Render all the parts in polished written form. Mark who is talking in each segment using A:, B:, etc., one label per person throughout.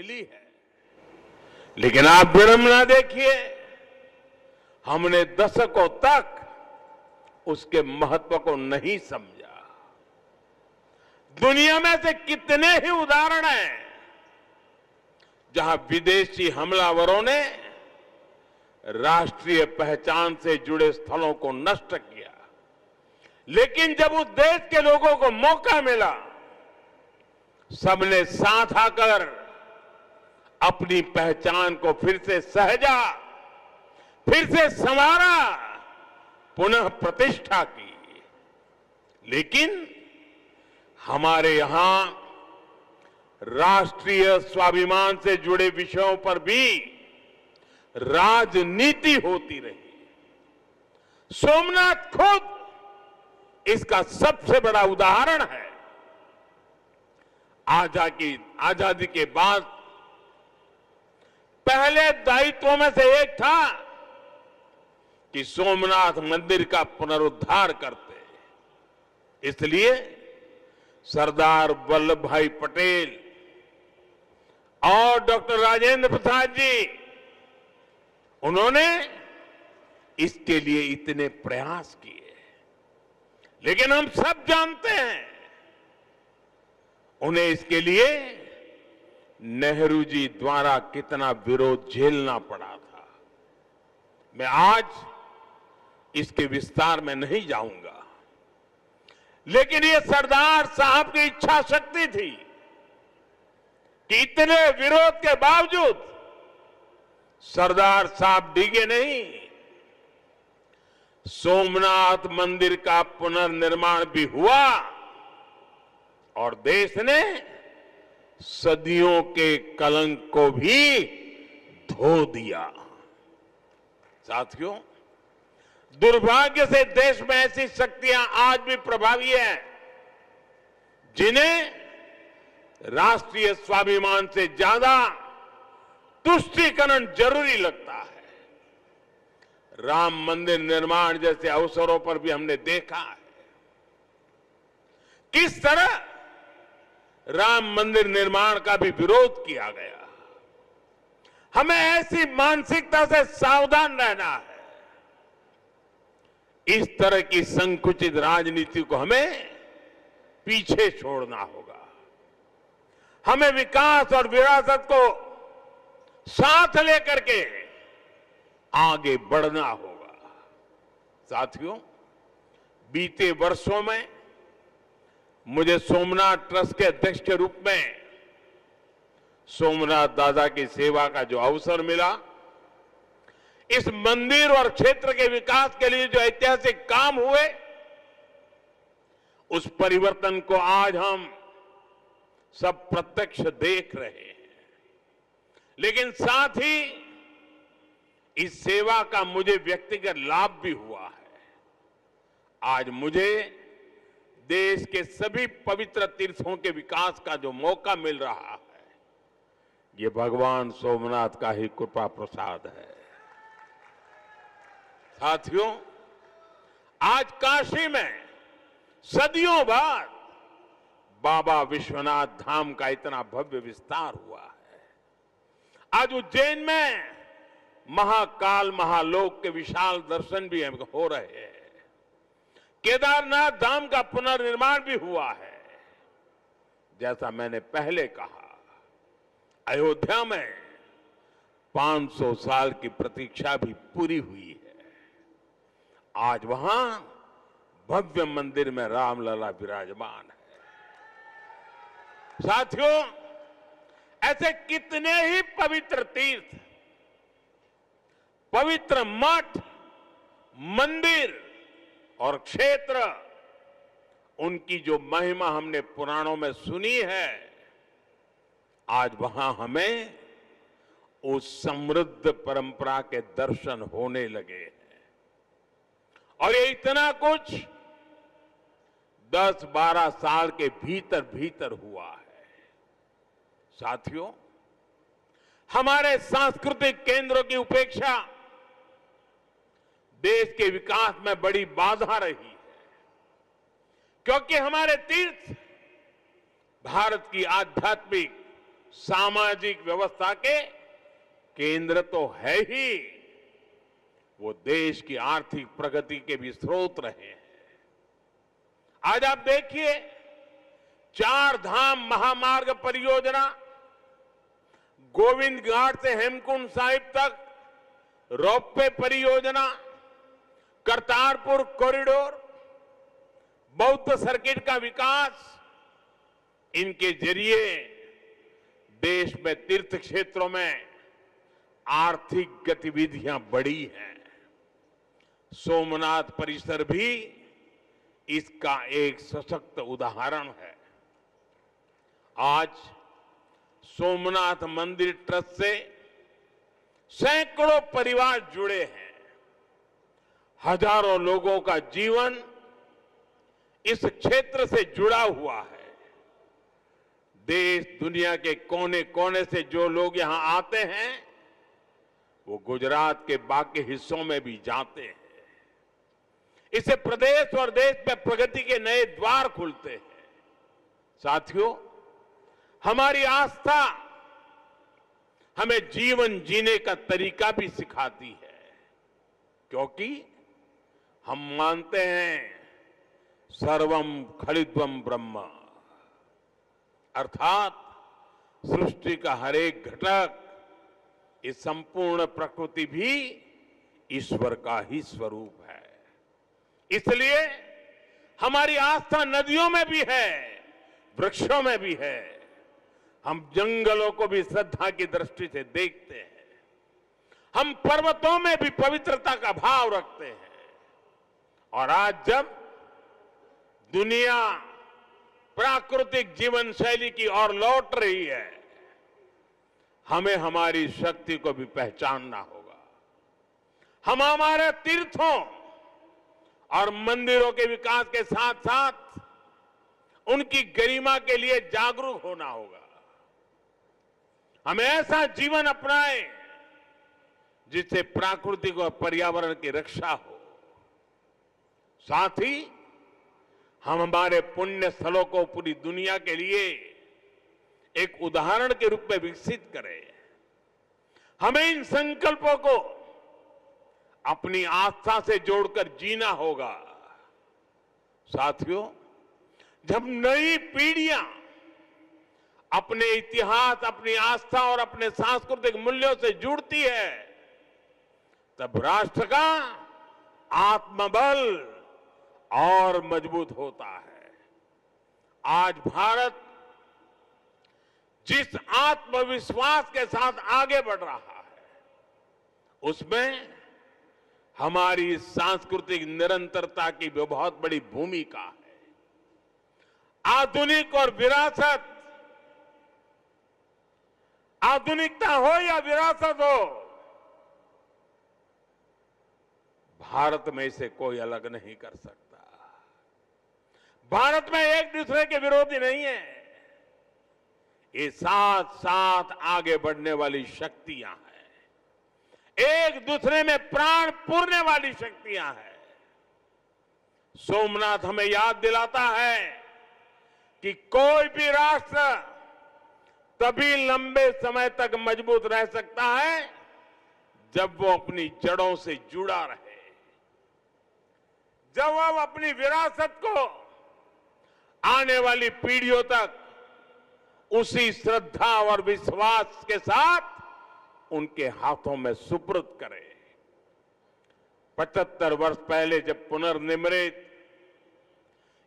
A: मिली है। लेकिन आप विडंबना ना देखिए, हमने दशकों तक उसके महत्व को नहीं समझा। दुनिया में से कितने ही उदाहरण हैं जहां विदेशी हमलावरों ने राष्ट्रीय पहचान से जुड़े स्थलों को नष्ट किया, लेकिन जब उस देश के लोगों को मौका मिला, सबने साथ आकर अपनी पहचान को फिर से सहेजा, फिर से संवारा, पुनः प्रतिष्ठा की। लेकिन हमारे यहां राष्ट्रीय स्वाभिमान से जुड़े विषयों पर भी राजनीति होती रही। सोमनाथ खुद इसका सबसे बड़ा उदाहरण है। आजादी के बाद पहले दायित्वों में से एक था कि सोमनाथ मंदिर का पुनरुद्धार करते। इसलिए सरदार वल्लभ भाई पटेल और डॉक्टर राजेंद्र प्रसाद जी, उन्होंने इसके लिए इतने प्रयास किए। लेकिन हम सब जानते हैं, उन्हें इसके लिए नेहरू जी द्वारा कितना विरोध झेलना पड़ा था। मैं आज इसके विस्तार में नहीं जाऊंगा, लेकिन ये सरदार साहब की इच्छा शक्ति थी कि इतने विरोध के बावजूद सरदार साहब डिगे नहीं। सोमनाथ मंदिर का पुनर्निर्माण भी हुआ और देश ने सदियों के कलंक को भी धो दिया। साथियों, दुर्भाग्य से देश में ऐसी शक्तियां आज भी प्रभावी हैं जिन्हें राष्ट्रीय स्वाभिमान से ज्यादा तुष्टीकरण जरूरी लगता है। राम मंदिर निर्माण जैसे अवसरों पर भी हमने देखा है किस तरह राम मंदिर निर्माण का भी विरोध किया गया। हमें ऐसी मानसिकता से सावधान रहना है। इस तरह की संकुचित राजनीति को हमें पीछे छोड़ना होगा। हमें विकास और विरासत को साथ लेकर के आगे बढ़ना होगा। साथियों, बीते वर्षों में मुझे सोमनाथ ट्रस्ट के अध्यक्ष के रूप में सोमनाथ दादा की सेवा का जो अवसर मिला, इस मंदिर और क्षेत्र के विकास के लिए जो ऐतिहासिक काम हुए, उस परिवर्तन को आज हम सब प्रत्यक्ष देख रहे हैं। लेकिन साथ ही इस सेवा का मुझे व्यक्तिगत लाभ भी हुआ है। आज मुझे देश के सभी पवित्र तीर्थों के विकास का जो मौका मिल रहा है, ये भगवान सोमनाथ का ही कृपा प्रसाद है। साथियों, आज काशी में सदियों बाद बाबा विश्वनाथ धाम का इतना भव्य विस्तार हुआ है। आज उज्जैन में महाकाल महालोक के विशाल दर्शन भी हो रहे हैं। केदारनाथ धाम का पुनर्निर्माण भी हुआ है। जैसा मैंने पहले कहा, अयोध्या में 500 साल की प्रतीक्षा भी पूरी हुई है। आज वहां भव्य मंदिर में रामलला विराजमान है। साथियों, ऐसे कितने ही पवित्र तीर्थ, पवित्र मठ, मंदिर और क्षेत्र, उनकी जो महिमा हमने पुराणों में सुनी है, आज वहां हमें उस समृद्ध परंपरा के दर्शन होने लगे हैं। और ये इतना कुछ 10-12 साल के भीतर भीतर हुआ है। साथियों, हमारे सांस्कृतिक केंद्रों की उपेक्षा देश के विकास में बड़ी बाधा रही है, क्योंकि हमारे तीर्थ भारत की आध्यात्मिक, सामाजिक व्यवस्था के केंद्र तो है ही, वो देश की आर्थिक प्रगति के भी स्रोत रहे हैं। आज आप देखिए, 4 धाम महामार्ग परियोजना, गोविंद घाट से हेमकुंड साहिब तक रोपवे परियोजना, करतारपुर कॉरिडोर, बौद्ध सर्किट का विकास, इनके जरिए देश में तीर्थ क्षेत्रों में आर्थिक गतिविधियां बढ़ी हैं। सोमनाथ परिसर भी इसका एक सशक्त उदाहरण है। आज सोमनाथ मंदिर ट्रस्ट से सैकड़ों परिवार जुड़े हैं। हजारों लोगों का जीवन इस क्षेत्र से जुड़ा हुआ है। देश दुनिया के कोने कोने से जो लोग यहां आते हैं, वो गुजरात के बाकी हिस्सों में भी जाते हैं। इससे प्रदेश और देश में प्रगति के नए द्वार खुलते हैं। साथियों, हमारी आस्था हमें जीवन जीने का तरीका भी सिखाती है, क्योंकि हम मानते हैं सर्वम खलिद्वम ब्रह्म, अर्थात सृष्टि का हर एक घटक, इस संपूर्ण प्रकृति भी ईश्वर का ही स्वरूप है। इसलिए हमारी आस्था नदियों में भी है, वृक्षों में भी है। हम जंगलों को भी श्रद्धा की दृष्टि से देखते हैं। हम पर्वतों में भी पवित्रता का भाव रखते हैं। और आज जब दुनिया प्राकृतिक जीवन शैली की ओर लौट रही है, हमें हमारी शक्ति को भी पहचानना होगा। हम हमारे तीर्थों और मंदिरों के विकास के साथ साथ उनकी गरिमा के लिए जागरूक होना होगा। हमें ऐसा जीवन अपनाएं जिससे प्राकृतिक और पर्यावरण की रक्षा हो। साथ ही हम हमारे पुण्य स्थलों को पूरी दुनिया के लिए एक उदाहरण के रूप में विकसित करें। हमें इन संकल्पों को अपनी आस्था से जोड़कर जीना होगा। साथियों, जब नई पीढ़ियां अपने इतिहास, अपनी आस्था और अपने सांस्कृतिक मूल्यों से जुड़ती है, तब राष्ट्र का आत्मबल और मजबूत होता है। आज भारत जिस आत्मविश्वास के साथ आगे बढ़ रहा है, उसमें हमारी सांस्कृतिक निरंतरता की भी बहुत बड़ी भूमिका है। आधुनिक और विरासत, आधुनिकता हो या विरासत हो, भारत में इसे कोई अलग नहीं कर सकता। भारत में एक दूसरे के विरोधी नहीं है। ये साथ साथ आगे बढ़ने वाली शक्तियां हैं, एक दूसरे में प्राण पूरने वाली शक्तियां हैं। सोमनाथ हमें याद दिलाता है कि कोई भी राष्ट्र तभी लंबे समय तक मजबूत रह सकता है जब वो अपनी जड़ों से जुड़ा रहे, जब वो अपनी विरासत को आने वाली पीढ़ियों तक उसी श्रद्धा और विश्वास के साथ उनके हाथों में सुपुर्द करे। 75 वर्ष पहले जब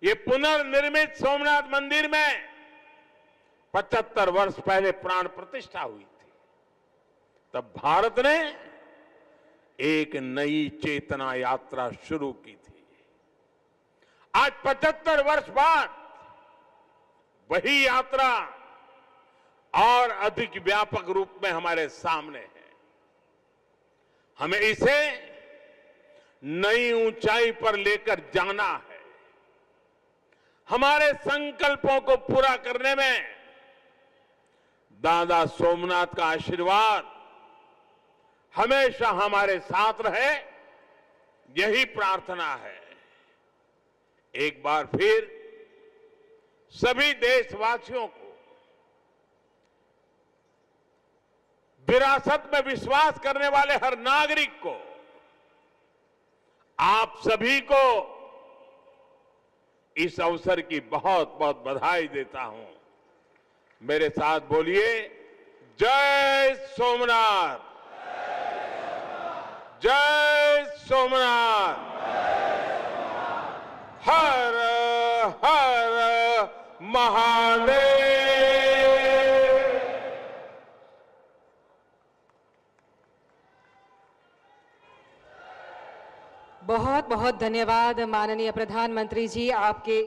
A: ये पुनर्निर्मित सोमनाथ मंदिर में 75 वर्ष पहले प्राण प्रतिष्ठा हुई थी, तब भारत ने एक नई चेतना यात्रा शुरू की थी। आज 75 वर्ष बाद वही यात्रा और अधिक व्यापक रूप में हमारे सामने है। हमें इसे नई ऊंचाई पर लेकर जाना है। हमारे संकल्पों को पूरा करने में दादा सोमनाथ का आशीर्वाद हमेशा हमारे साथ रहे, यही प्रार्थना है। एक बार फिर सभी देशवासियों को विरासत में विश्वास करने वाले हर नागरिक को, आप सभी को इस अवसर की बहुत बहुत बधाई देता हूं। मेरे साथ बोलिए, जय सोमनाथ, जय सोमनाथ, हर हर महादेव।
B: बहुत बहुत धन्यवाद माननीय प्रधानमंत्री जी, आपके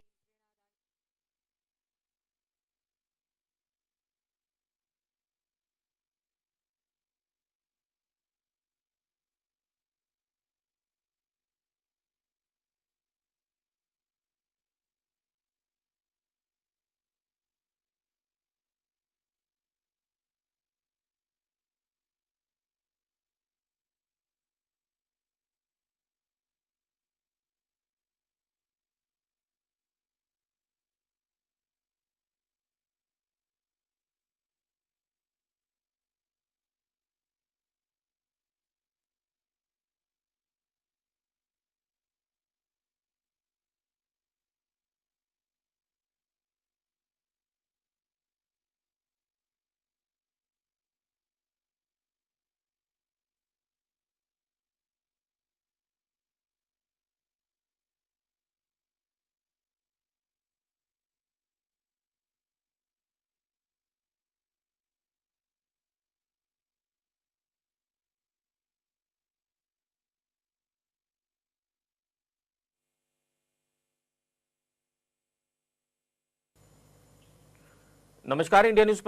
C: नमस्कार, इंडिया न्यूज